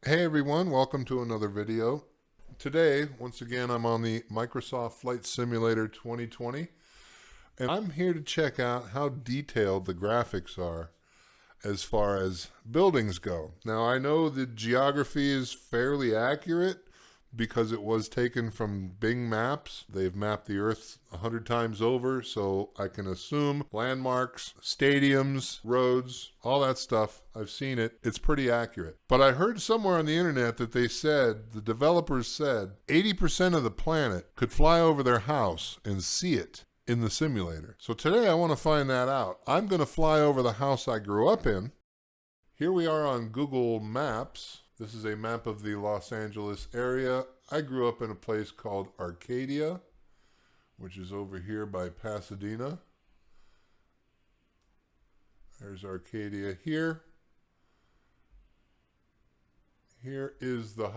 Hey everyone, welcome to another video. Today, once again, I'm on the Microsoft Flight Simulator 2020, and I'm here to check out how detailed the graphics are as far as buildings go. Now, I know the geography is fairly accurate because it was taken from Bing Maps. They've mapped the Earth 100 times over, so I can assume landmarks, stadiums, roads, all that stuff. I've seen it. It's pretty accurate. But I heard somewhere on the internet that the developers said 80% of the planet could fly over their house and see it in the simulator. So today I want to find that out. I'm going to fly over the house I grew up in. Here we are on Google Maps. This is a map of the Los Angeles area. I grew up in a place called Arcadia, which is over here by Pasadena. There's Arcadia here. Here is the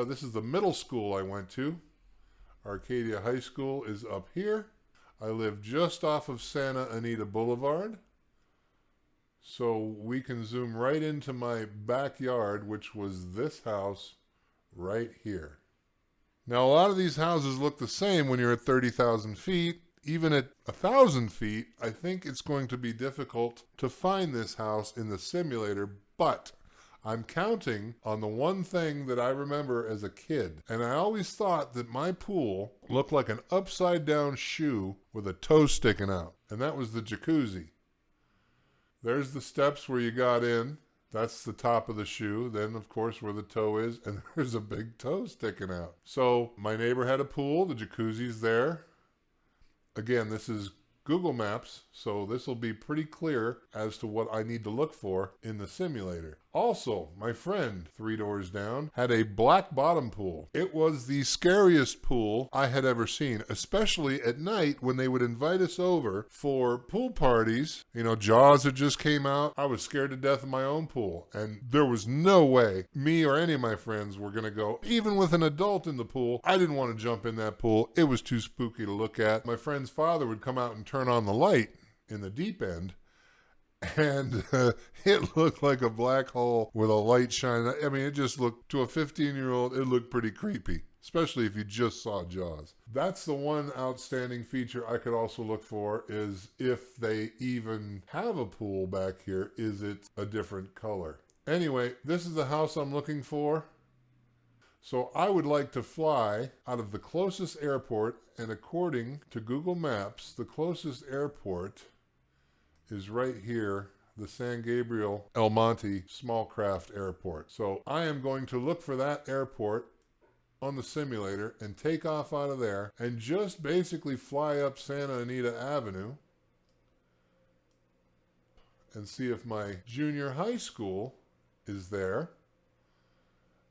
this is the middle school I went to. Arcadia High School is up here. I live just off of Santa Anita Boulevard. So we can zoom right into my backyard, which was this house right here. Now, a lot of these houses look the same when you're at 30,000 feet. Even at 1,000 feet, I think it's going to be difficult to find this house in the simulator, but I'm counting on the one thing that I remember as a kid. And I always thought that my pool looked like an upside-down shoe with a toe sticking out, and that was the jacuzzi. There's the steps where you got in. That's the top of the shoe. Then, of course, where the toe is, and there's a big toe sticking out. So my neighbor had a pool. The jacuzzi's there. Again, this is Google Maps, so this will be pretty clear as to what I need to look for in the simulator. Also, my friend 3 doors down had a black bottom pool. It was the scariest pool I had ever seen, especially at night when they would invite us over for pool parties. You know, Jaws had just came out. I was scared to death of my own pool, and there was no way me or any of my friends were going to go. Even with an adult in the pool, I didn't want to jump in that pool. It was too spooky to look at. My friend's father would come out and turn on the light in the deep end, and it looked like a black hole with a light shining. I mean, it just looked, to a 15-year-old, it looked pretty creepy, especially if you just saw Jaws. That's the one outstanding feature I could also look for, is if they even have a pool back here, is it a different color? Anyway, this is the house I'm looking for. So I would like to fly out of the closest airport, and according to Google Maps, the closest airport is right here, the San Gabriel El Monte Small Craft Airport. So I am going to look for that airport on the simulator and take off out of there and just basically fly up Santa Anita Avenue and see if my junior high school is there.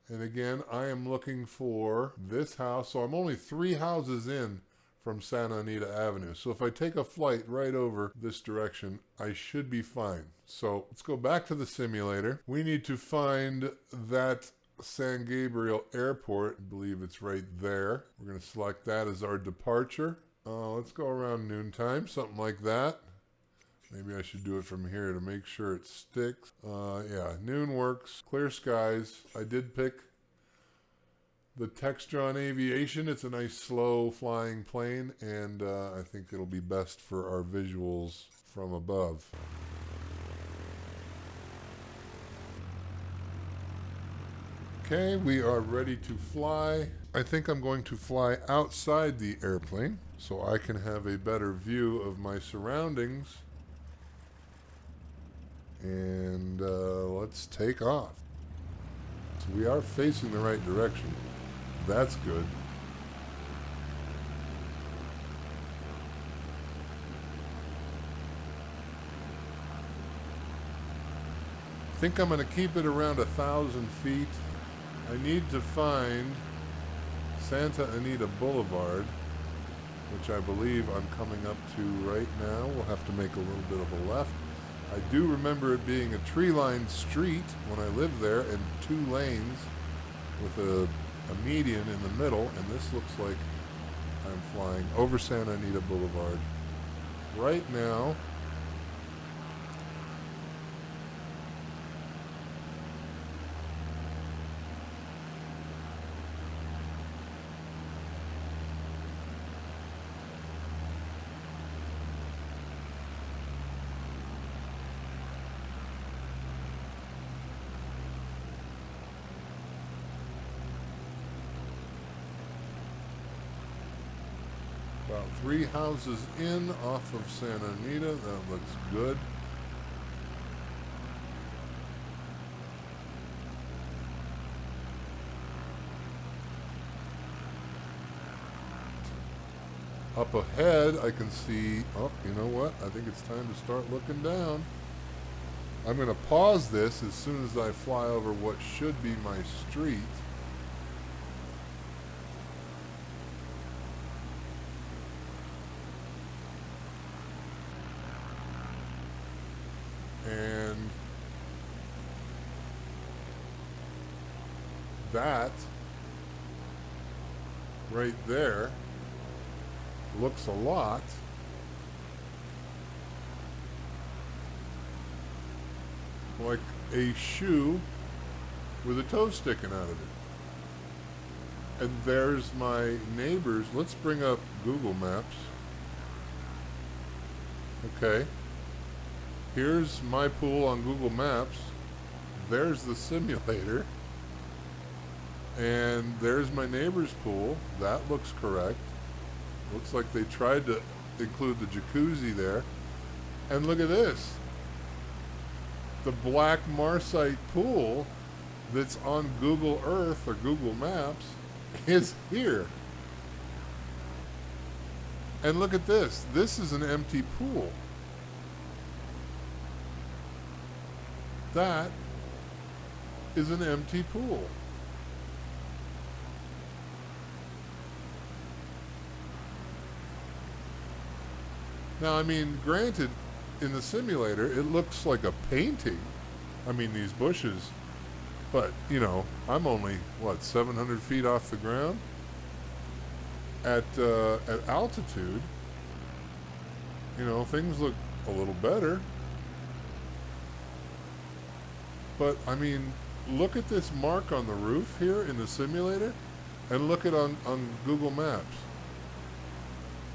And again, I am looking for this house. So I'm only 3 houses in from Santa Anita Avenue. So if I take a flight right over this direction, I should be fine. So let's go back to the simulator. We need to find that San Gabriel Airport. I believe it's right there. We're going to select that as our departure. Let's go around noontime, something like that. Maybe I should do it from here to make sure it sticks. Yeah, noon works. Clear skies. I did pick the Textron Aviation. It's a nice slow flying plane, and I think it'll be best for our visuals from above. Okay, we are ready to fly. I think I'm going to fly outside the airplane so I can have a better view of my surroundings. And let's take off. So we are facing the right direction. That's good. I think I'm going to keep it around 1,000 feet. I need to find Santa Anita Boulevard, which I believe I'm coming up to right now. We'll have to make a little bit of a left. I do remember it being a tree-lined street when I lived there, and 2 lanes with a median in the middle, and this looks like I'm flying over Santa Anita Boulevard right now. About 3 houses in off of Santa Anita. That looks good. Up ahead, I can see, oh, you know what? I think it's time to start looking down. I'm going to pause this as soon as I fly over what should be my street. And that right there looks a lot like a shoe with a toe sticking out of it. And there's my neighbors. Let's bring up Google Maps. Okay. Here's my pool on Google Maps. There's the simulator. And there's my neighbor's pool. That looks correct. Looks like they tried to include the jacuzzi there. And look at this. The black Marsite pool that's on Google Earth or Google Maps is here. And look at this. This is an empty pool. That is an empty pool. Now, I mean, granted, in the simulator, it looks like a painting. I mean, these bushes. But, you know, I'm only, what, 700 feet off the ground? At altitude, you know, things look a little better. But, I mean, look at this mark on the roof here in the simulator, and look at on Google Maps.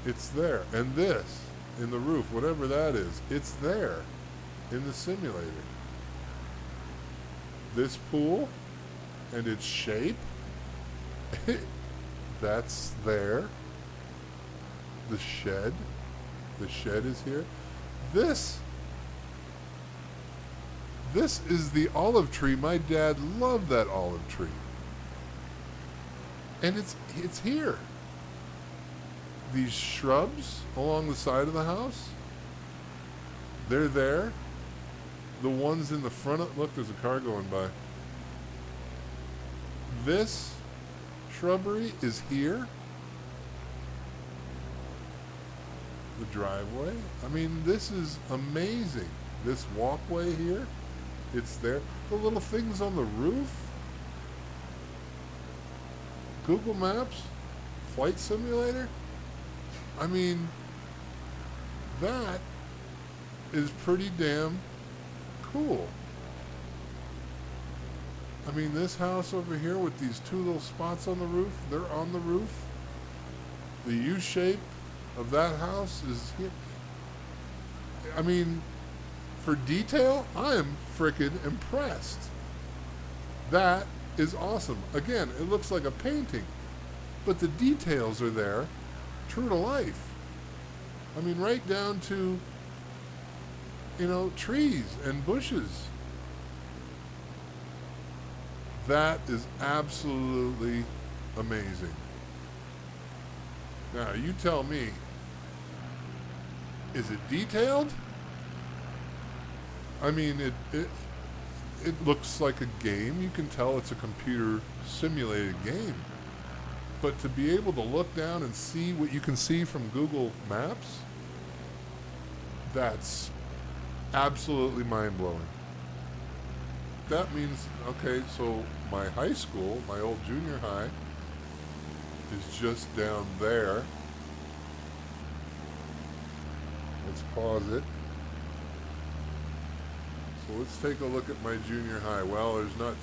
It's there. And this, in the roof, whatever that is, it's there in the simulator. This pool and its shape, that's there. The shed is here. This is the olive tree. My dad loved that olive tree. And it's here. These shrubs along the side of the house, they're there. The ones in the front, look, there's a car going by. This shrubbery is here. The driveway. I mean, this is amazing. This walkway here, it's there. The little things on the roof. Google Maps, flight simulator. I mean, that is pretty damn cool. I mean, this house over here with these two little spots on the roof, they're on the roof. The U shape of that house is here. I mean, for detail, I am frickin' impressed. That is awesome. Again, it looks like a painting, but the details are there, true to life. I mean, right down to, you know, trees and bushes. That is absolutely amazing. Now, you tell me, is it detailed? I mean, it looks like a game. You can tell it's a computer simulated game. But to be able to look down and see what you can see from Google Maps, that's absolutely mind-blowing. That means, okay, so my high school, my old junior high, is just down there. Let's pause it. So let's take a look at my junior high. Well, there's not,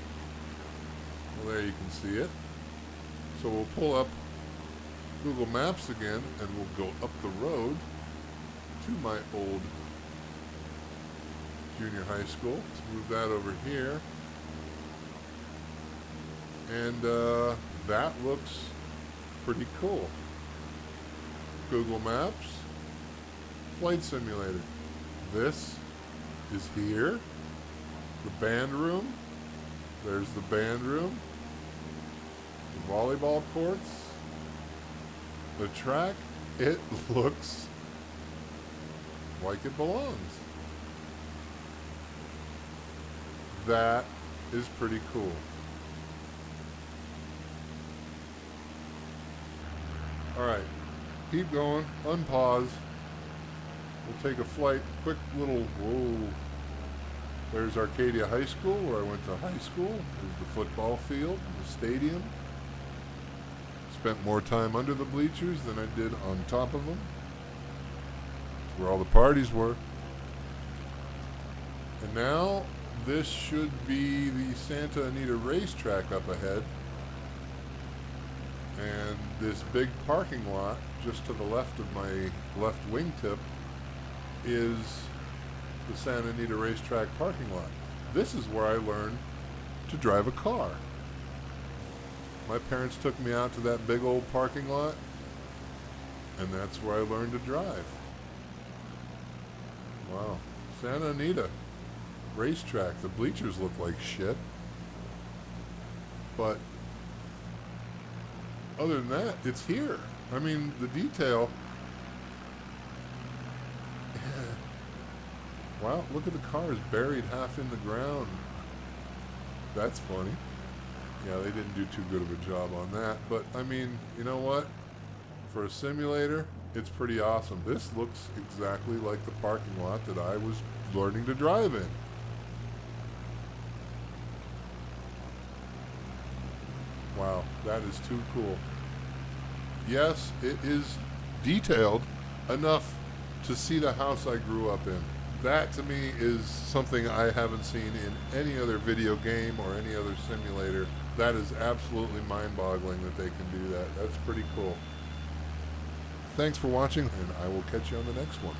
well, there you can see it. So we'll pull up Google Maps again, and we'll go up the road to my old junior high school. Let's move that over here. And that looks pretty cool. Google Maps. Flight simulator. This is here. The band room. There's the band room. The volleyball courts. The track. It looks like it belongs. That is pretty cool. Alright, keep going, unpause. We'll take a flight, quick little, whoa. There's Arcadia High School, where I went to high school. There's the football field, the stadium. Spent more time under the bleachers than I did on top of them. That's where all the parties were. And now, this should be the Santa Anita racetrack up ahead. And this big parking lot just to the left of my left wingtip is the Santa Anita racetrack parking lot. This is where I learned to drive a car. My parents took me out to that big old parking lot, and that's where I learned to drive. Wow. Santa Anita racetrack. The bleachers look like shit. But other than that, it's here. I mean, the detail. Wow, look at the cars buried half in the ground. That's funny. Yeah, they didn't do too good of a job on that. But, I mean, you know what? For a simulator, it's pretty awesome. This looks exactly like the parking lot that I was learning to drive in. Wow, that is too cool. Yes, it is detailed enough to see the house I grew up in. That to me is something I haven't seen in any other video game or any other simulator. That is absolutely mind-boggling that they can do that. That's pretty cool. Thanks for watching, and I will catch you on the next one.